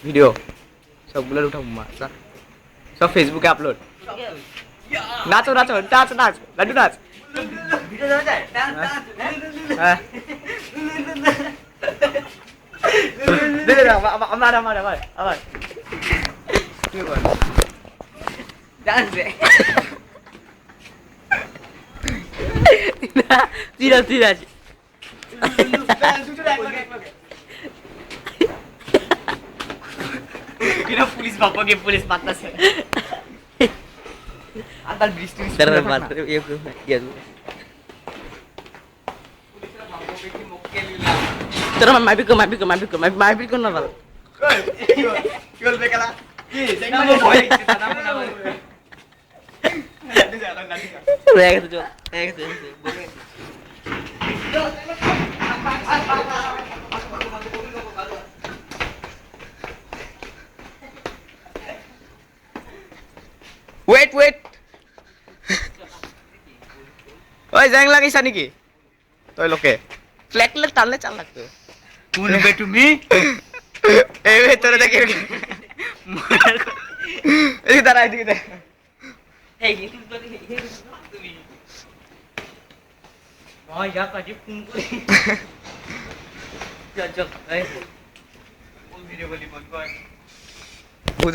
video সবগুলোর উঠাবো মা সব ফেসবুকে আপলোড নাচো নাচো নাচ নাচ লাড্ডু নাচ ভিডিও দেওয়া যায় হ্যাঁ দে দে আমার আমার আমার আমার কি বল ডান্স রে তিরা তিরা কিনা পুলিশ বাপাকে পুলিশ মারতাছে আদাল বৃষ্টি তেরা মার ইয়ে ইয়ে तेरा मैं भी करना वाला কি বলবে কালা কি দেখনা মো ভয় লাগছে দাদা মনে হয় रह गए जो रह गए वेट वेट ओए जंग लागिसा नेকি তই লোকে ফ্ল্যাগ ফ্ল্যাগ টানলে চাল লাগতো বলবে তুমি এই ভেতরে দেখে এই দাঁড়া এদিকে দেখ এই ইউটিউব করে তুমি ভাই যা কাজে ফোন করে চল চল এই ওই ভিডিও বলি বল